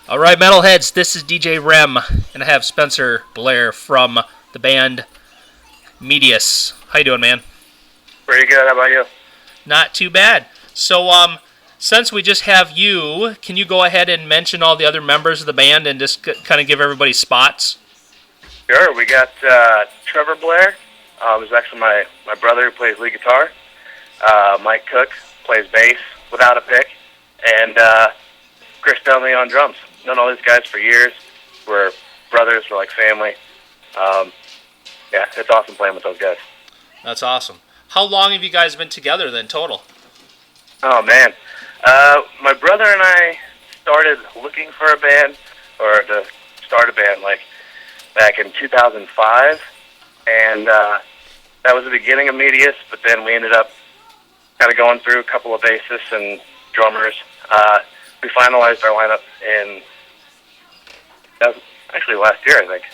All right, metalheads, this is DJ REM, and I have Spencer Blair from the band Medius. How you doing, man? Pretty good. How about you? Not too bad. So, since we just have you, can you go ahead and mention all the other members of the band and just kind of give everybody spots? Sure. We got Trevor Blair. Who's actually my brother who plays lead guitar. Mike Cook plays bass without a pick. And Chris Donnelly on drums. Known all these guys for years. We're brothers. We're like family. Yeah, it's awesome playing with those guys. That's awesome. How long have you guys been together then, total? Oh, man. My brother and I started looking for a band, or to start a band, like, back in 2005. And that was the beginning of Medius, but then we ended up kind of going through a couple of bassists and drummers. We finalized our lineup in, that was actually last year, I think.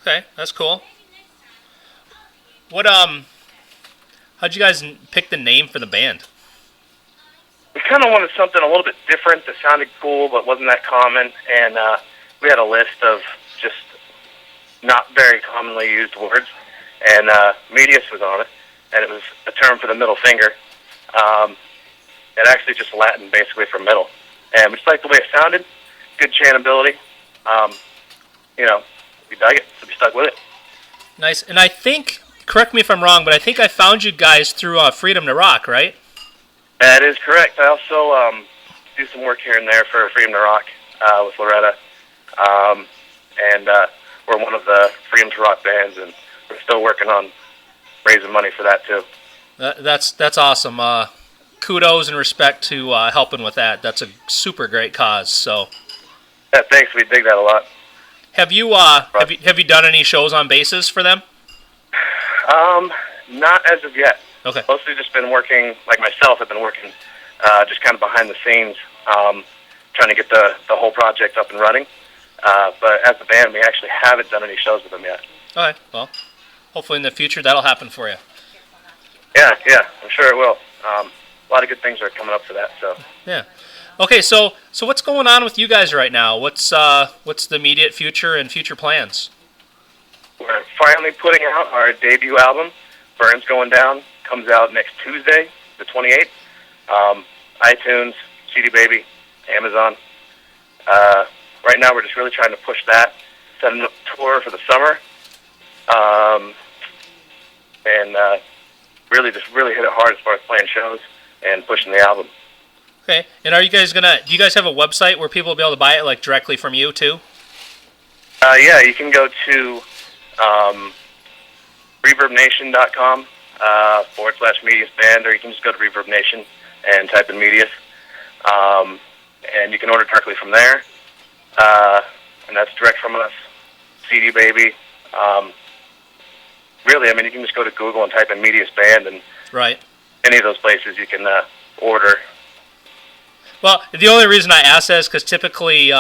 Okay, that's cool. How'd you guys pick the name for the band? We kind of wanted something a little bit different that sounded cool but wasn't that common, and we had a list of just not very commonly used words, and medius was on it, and it was a term for the middle finger. It actually just Latin, basically, for middle. And we just liked the way it sounded, good chantability. We dug it, so we stuck with it. Nice. And I think, correct me if I'm wrong, but I think I found you guys through Freedom to Rock, right? That is correct. I also do some work here and there for Freedom to Rock with Loretta. And we're one of the Freedom to Rock bands, and we're still working on raising money for that, too. That's awesome. Kudos and respect to helping with that. That's a super great cause. So, yeah, thanks. We dig that a lot. Have you done any shows on basses for them? Not as of yet. Okay. Mostly just been working, like myself, I've been working just kind of behind the scenes, trying to get the whole project up and running. But as a band, we actually haven't done any shows with them yet. All right. Well, hopefully in the future that'll happen for you. Yeah, I'm sure it will. A lot of good things are coming up for that. So. Yeah. Okay, so what's going on with you guys right now? What's the immediate future and future plans? We're finally putting out our debut album, Burns Going Down. Comes out next Tuesday, the 28th. iTunes, CD Baby, Amazon. Right now we're just really trying to push that, setting up a tour for the summer, and really hit it hard as far as playing shows and pushing the album. Okay, and do you guys have a website where people will be able to buy it, like, directly from you, too? Yeah, you can go to ReverbNation.com /Medius Band, or you can just go to Reverb Nation and type in Medius. And you can order directly from there. And that's direct from us. CD Baby. Really, I mean, you can just go to Google and type in Medius Band, and right. Any of those places you can order. Well, the only reason I ask that is because typically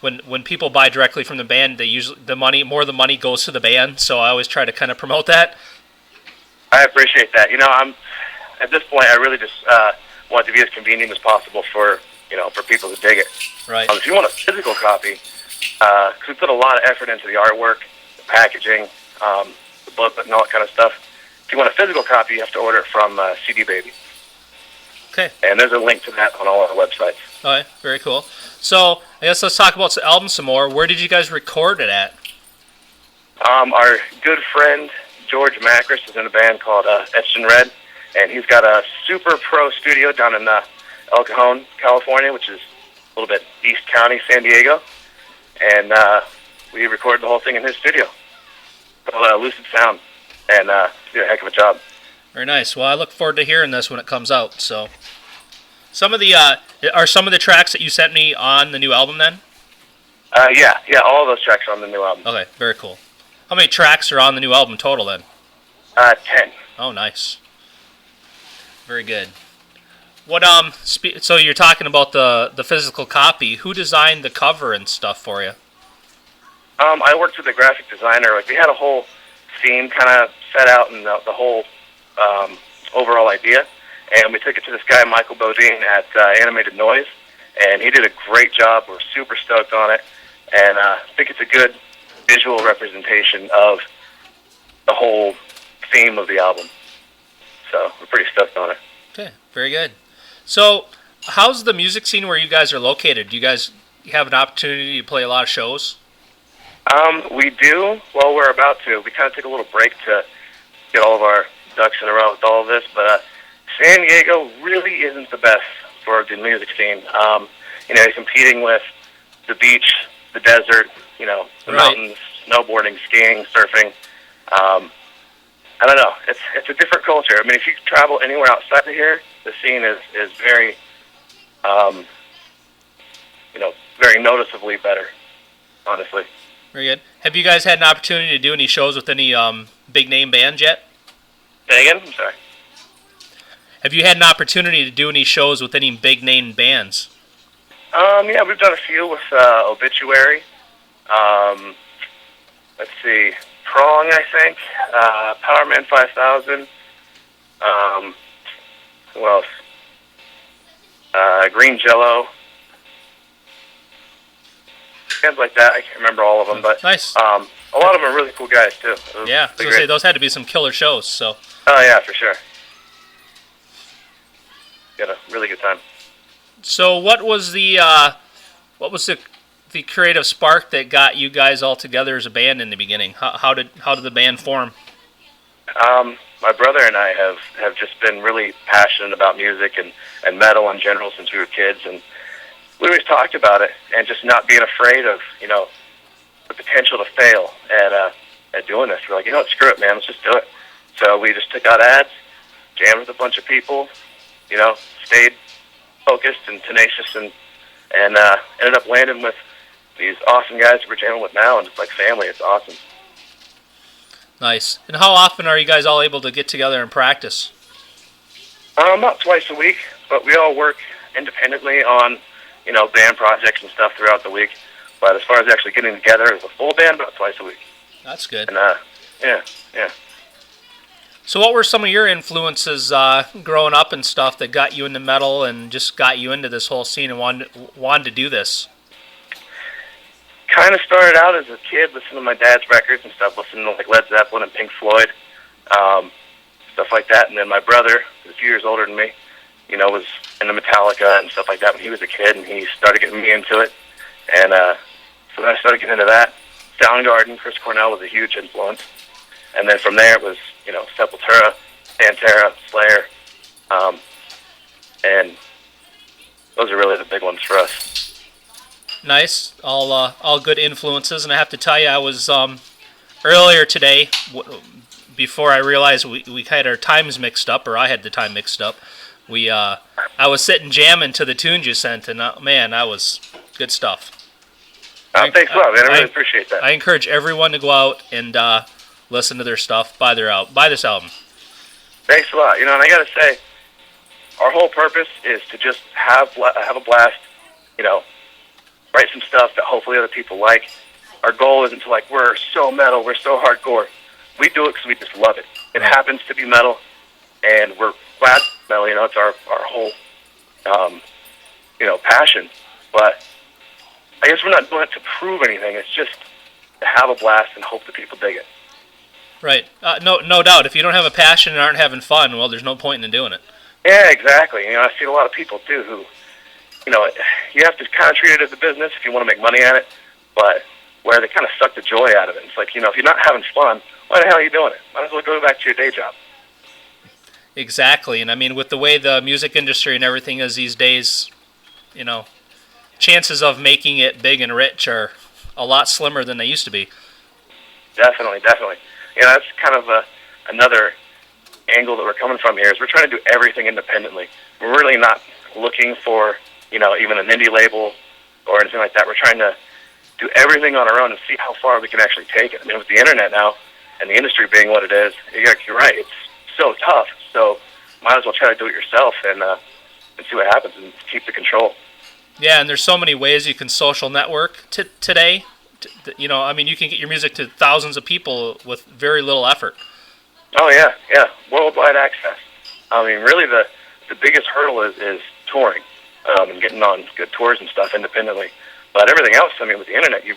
when people buy directly from the band, they usually more of the money goes to the band. So I always try to kind of promote that. I appreciate that. I'm at this point, I really just want it to be as convenient as possible for people who dig it. Right. If you want a physical copy, because we put a lot of effort into the artwork, the packaging, the booklet, and all that kind of stuff. If you want a physical copy, you have to order it from CD Baby. Okay. And there's a link to that on all our websites. All right, very cool. So I guess let's talk about the album some more. Where did you guys record it at? Our good friend George Macris is in a band called Etched in Red, and he's got a super pro studio down in El Cajon, California, which is a little bit East County, San Diego. And we recorded the whole thing in his studio called Lucid Sound, and did a heck of a job. Very nice. Well, I look forward to hearing this when it comes out. So, some of the tracks that you sent me on the new album then? Yeah, all of those tracks are on the new album. Okay, very cool. How many tracks are on the new album total then? 10. Oh, nice. Very good. What so you're talking about the physical copy. Who designed the cover and stuff for you? I worked with a graphic designer. Like, we had a whole theme kind of set out and the whole overall idea, and we took it to this guy Michael Bodine at Animated Noise, and he did a great job. We're super stoked on it, and I think it's a good visual representation of the whole theme of the album. So we're pretty stoked on it. Okay, very good. So, how's the music scene where you guys are located? Do you guys have an opportunity to play a lot of shows? We do. Well, we're about to. We kind of took a little break to get all of our ducks in a row with all of this, but San Diego really isn't the best for the music scene. You're competing with the beach, the desert, the mountains, snowboarding, skiing, surfing. I don't know. It's a different culture. I mean, if you travel anywhere outside of here, the scene is very, very noticeably better, honestly. Very good. Have you guys had an opportunity to do any shows with any big name bands yet? Say again? I'm sorry. Have you had an opportunity to do any shows with any big name bands? Yeah, we've done a few with Obituary. Let's see, Prong, I think. Powerman 5000. Who else? Green Jello. Bands like that. I can't remember all of them, but nice. A lot of them are really cool guys too. Yeah, I was gonna say those had to be some killer shows. So. Oh yeah, for sure. Got a really good time. So what was the creative spark that got you guys all together as a band in the beginning? How did the band form? My brother and I have just been really passionate about music and metal in general since we were kids, and we always talked about it and just not being afraid of the potential to fail at doing this. We're like, screw it, man, let's just do it. So we just took out ads, jammed with a bunch of people, stayed focused and tenacious, and ended up landing with these awesome guys that we're jamming with now, and it's like family. It's awesome. Nice. And how often are you guys all able to get together and practice? About twice a week, but we all work independently on, band projects and stuff throughout the week. But as far as actually getting together as a full band, about twice a week. That's good. And, yeah. So what were some of your influences growing up and stuff that got you into metal and just got you into this whole scene and wanted to do this? Kind of started out as a kid listening to my dad's records and stuff, listening to like Led Zeppelin and Pink Floyd, stuff like that. And then my brother, who's a few years older than me, was into Metallica and stuff like that when he was a kid, and he started getting me into it. And so then I started getting into that. Soundgarden, Chris Cornell was a huge influence. And then from there it was, Sepultura, Pantera, Slayer, and those are really the big ones for us. Nice, all good influences. And I have to tell you, I was earlier today, before I realized we had our times mixed up, or I had the time mixed up. I was sitting jamming to the tunes you sent, and man, that was good stuff. Thanks a lot, man. I really appreciate that. I encourage everyone to go out and listen to their stuff, buy this album. Thanks a lot. And I got to say, our whole purpose is to just have a blast, write some stuff that hopefully other people like. Our goal isn't to we're so metal, we're so hardcore. We do it because we just love it. It happens to be metal, and we're glad metal, it's our whole, passion. But I guess we're not doing it to prove anything. It's just to have a blast and hope that people dig it. Right. No doubt. If you don't have a passion and aren't having fun, well, there's no point in doing it. Yeah, exactly. I see a lot of people, too, who, you have to kind of treat it as a business if you want to make money at it, but where they kind of suck the joy out of it. It's like, if you're not having fun, why the hell are you doing it? Might as well go back to your day job. Exactly. And I mean, with the way the music industry and everything is these days, chances of making it big and rich are a lot slimmer than they used to be. Definitely. That's kind of another angle that we're coming from here, is we're trying to do everything independently. We're really not looking for, even an indie label or anything like that. We're trying to do everything on our own and see how far we can actually take it. I mean, with the internet now and the industry being what it is, you're right, it's so tough. So might as well try to do it yourself and see what happens and keep the control. Yeah, and there's so many ways you can social network today. You can get your music to thousands of people with very little effort. Oh, yeah. Worldwide access. I mean, really the biggest hurdle is touring. and getting on good tours and stuff independently. But everything else, I mean, with the internet, you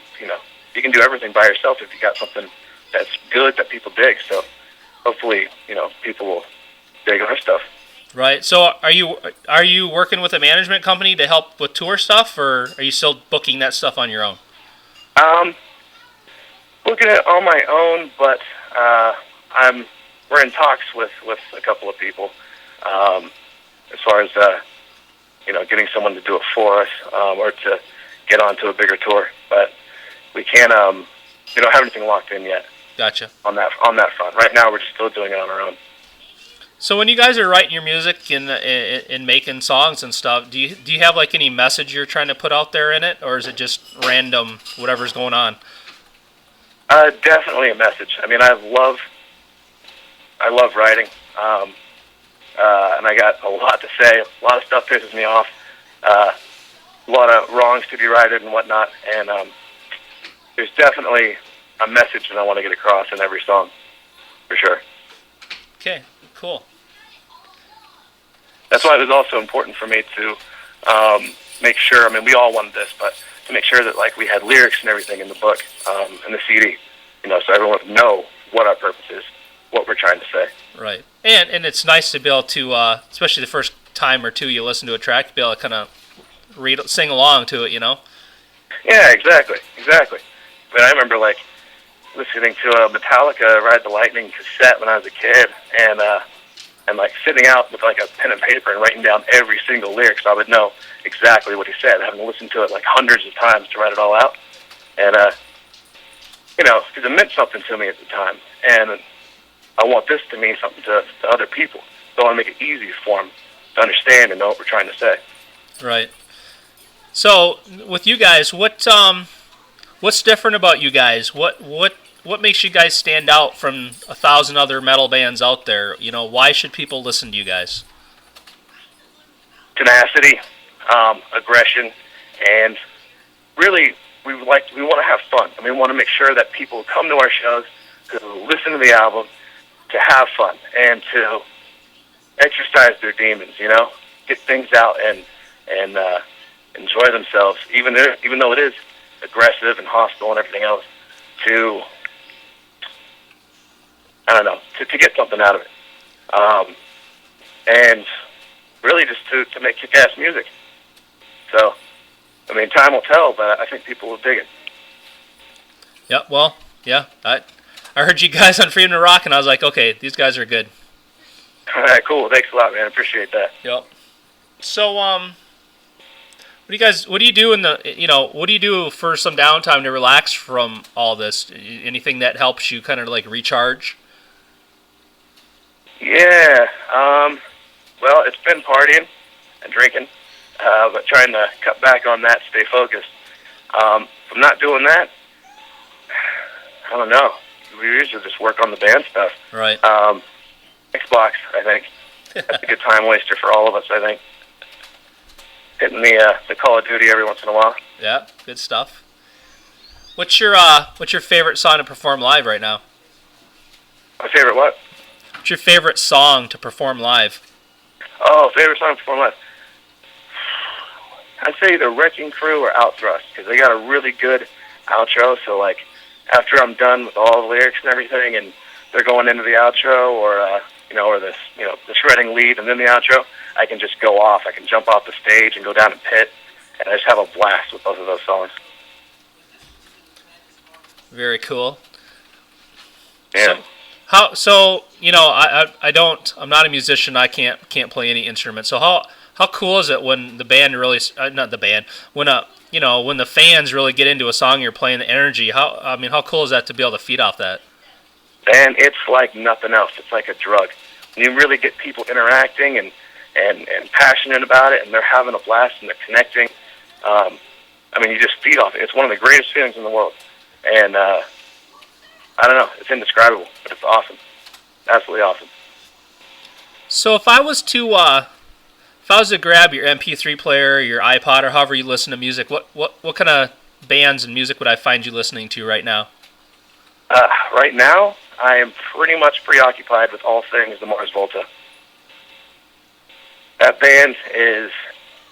can do everything by yourself if you got something that's good that people dig. So hopefully, people will dig our stuff. Right. So are you working with a management company to help with tour stuff, or are you still booking that stuff on your own? Looking at it on my own, but we're in talks with a couple of people as far as getting someone to do it for us or to get onto a bigger tour. But we can't don't have anything locked in yet. Gotcha. On that front. Right now, we're just still doing it on our own. So when you guys are writing your music and making songs and stuff, do you have like any message you're trying to put out there in it, or is it just random whatever's going on? Definitely a message. I mean, I love writing, and I got a lot to say. A lot of stuff pisses me off. A lot of wrongs to be righted and whatnot. And there's definitely a message that I want to get across in every song, for sure. Okay, cool. That's why it was also important for me to make sure. I mean, we all wanted this, but to make sure that like we had lyrics and everything in the book and the CD, so everyone would know what our purpose is, what we're trying to say. Right, and it's nice to be able to, especially the first time or two you listen to a track, to be able to kind of sing along to it, Yeah, exactly. But I remember like listening to a Metallica Ride the Lightning cassette when I was a kid, and like sitting out with like a pen and paper and writing down every single lyric so I would know exactly what he said, having listened to it like hundreds of times to write it all out. And, because it meant something to me at the time. And I want this to mean something to other people. So I want to make it easy for them to understand and know what we're trying to say. Right. So with you guys, what's different about you guys? What makes you guys stand out from 1,000 other metal bands out there? Why should people listen to you guys? Tenacity, aggression, and really we want to have fun. I mean, we want to make sure that people come to our shows to listen to the album, to have fun, and to exercise their demons. Get things out and enjoy themselves, even though it is aggressive and hostile and everything else. To get something out of it, and really just to make kick-ass music. So, I mean, time will tell, but I think people will dig it. Yeah, well, yeah, I heard you guys on Freedom to Rock, and I was like, okay, these guys are good. All right, cool. Thanks a lot, man. Appreciate that. Yep. So, what do you do what do you do for some downtime to relax from all this? Anything that helps you kind of like recharge? Yeah, well, it's been partying and drinking, but trying to cut back on that, stay focused. If I'm not doing that, I don't know. We usually just work on the band stuff. Right. Xbox, I think. That's a good time waster for all of us, I think. Hitting the Call of Duty every once in a while. Yeah, good stuff. What's your favorite song to perform live right now? My favorite what? What's your favorite song to perform live? Oh, favorite song to perform live. I'd say either Wrecking Crew or Outthrust, because they got a really good outro. So, like, after I'm done with all the lyrics and everything, and they're going into the outro, or the shredding lead and then the outro, I can just go off. I can jump off the stage and go down and pit, and I just have a blast with both of those songs. Very cool. Yeah. I'm not a musician. I can't play any instrument. So how cool is it when the band really, not the band, when the fans really get into a song you're playing, the energy? How cool is that to be able to feed off that? And it's like nothing else. It's like a drug. When you really get people interacting and passionate about it, and they're having a blast and they're connecting, you just feed off it. It's one of the greatest feelings in the world. And I don't know, it's indescribable, but it's awesome. Absolutely awesome. So if I was to grab your MP3 player, your iPod, or however you listen to music, what kind of bands and music would I find you listening to right now? Right now, I am pretty much preoccupied with all things the Mars Volta. That band is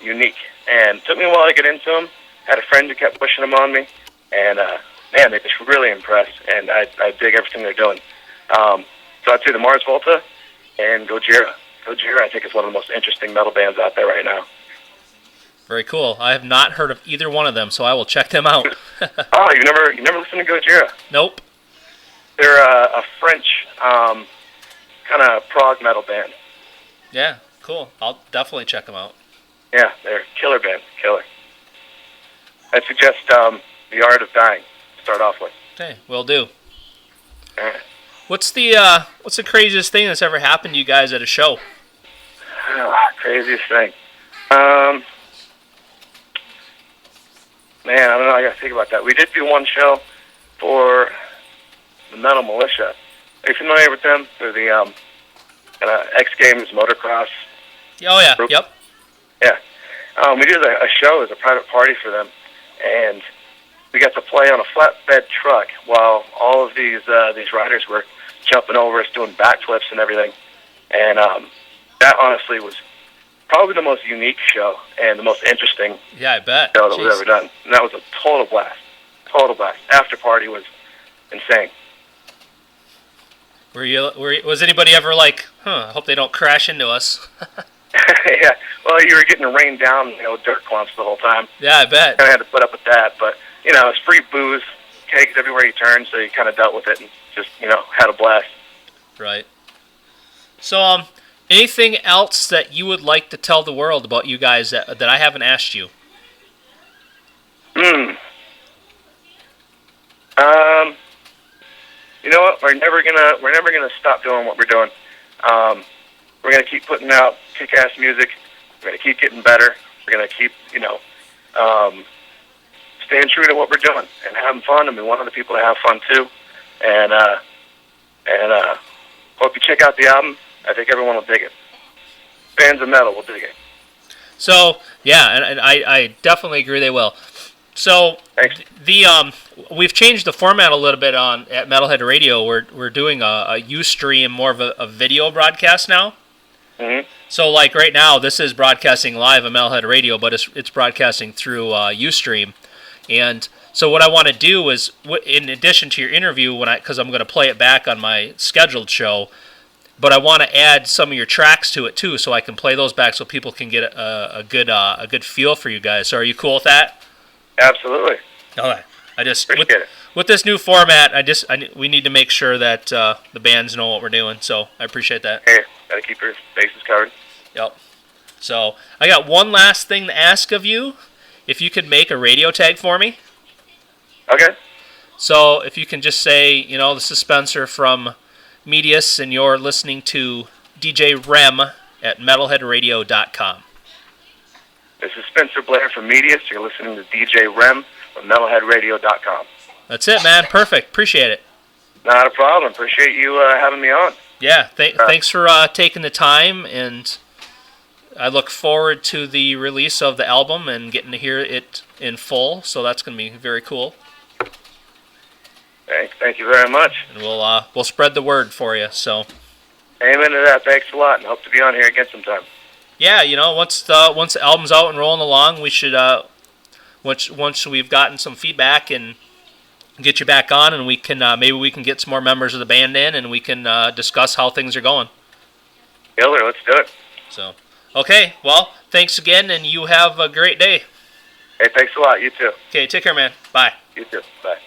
unique. And it took me a while to get into them. Had a friend who kept pushing them on me, and man, they just really impressed. And I dig everything they're doing. So I'd say the Mars Volta and Gojira. Gojira, I think, is one of the most interesting metal bands out there right now. Very cool. I have not heard of either one of them, so I will check them out. Oh, you never listened to Gojira? Nope. They're a French kind of prog metal band. Yeah, cool. I'll definitely check them out. Yeah, they're a killer band. Killer. I suggest The Art of Dying to start off with. Okay, will do. All right. What's the craziest thing that's ever happened to you guys at a show? Craziest thing. Man, I don't know. I got to think about that. We did do one show for the Metal Militia. Are you familiar with them? They're the X Games motocross. Oh yeah. Group. Yep. Yeah. We did a show as a private party for them, and we got to play on a flatbed truck while all of these riders were jumping over us, doing backflips and everything. And that honestly was probably the most unique show and the most interesting Yeah, I bet. show that we've ever done. And that was a total blast. Total blast. After party was insane. Was anybody ever like, I hope they don't crash into us? Yeah. Well, you were getting rained down, dirt clumps the whole time. Yeah, I bet. I had to put up with that, but it's free booze, kegs everywhere you turn, so you kind of dealt with it and just had a blast. Right. So, anything else that you would like to tell the world about you guys that I haven't asked you? You know what? We're never gonna stop doing what we're doing. We're gonna keep putting out kick-ass music. We're gonna keep getting better. We're gonna keep staying true to what we're doing and having fun. And we want other people to have fun too. And hope you check out the album. I think everyone will dig it. Fans of metal will dig it. So, yeah, and I definitely agree they will. So, Thanks. We've changed the format a little bit at Metalhead Radio. We're doing a Ustream, more of a video broadcast now. Mm-hmm. So, like right now, this is broadcasting live on Metalhead Radio, but it's broadcasting through Ustream. And so, what I want to do is, in addition to your interview, because I'm going to play it back on my scheduled show, but I want to add some of your tracks to it too, so I can play those back, so people can get a good feel for you guys. So, are you cool with that? Absolutely. All right. Appreciate it. With this new format, we need to make sure that the bands know what we're doing. So I appreciate that. Hey, gotta keep your bases covered. Yep. So I got one last thing to ask of you. If you could make a radio tag for me. Okay. So if you can just say, this is Spencer from Medius, and you're listening to DJ REM at metalheadradio.com. This is Spencer Blair from Medius. You're listening to DJ REM from metalheadradio.com. That's it, man. Perfect. Appreciate it. Not a problem. Appreciate you having me on. Yeah, thanks for taking the time, and I look forward to the release of the album and getting to hear it in full, so that's going to be very cool. Thank you very much. And we'll spread the word for you, so. Amen to that. Thanks a lot, and hope to be on here again sometime. Yeah, once the album's out and rolling along, we should, once we've gotten some feedback, and get you back on, and we can maybe we can get some more members of the band in, and we can discuss how things are going. Killer, let's do it. So, okay, well, thanks again, and you have a great day. Hey, thanks a lot. You too. Okay, take care, man. Bye. You too. Bye.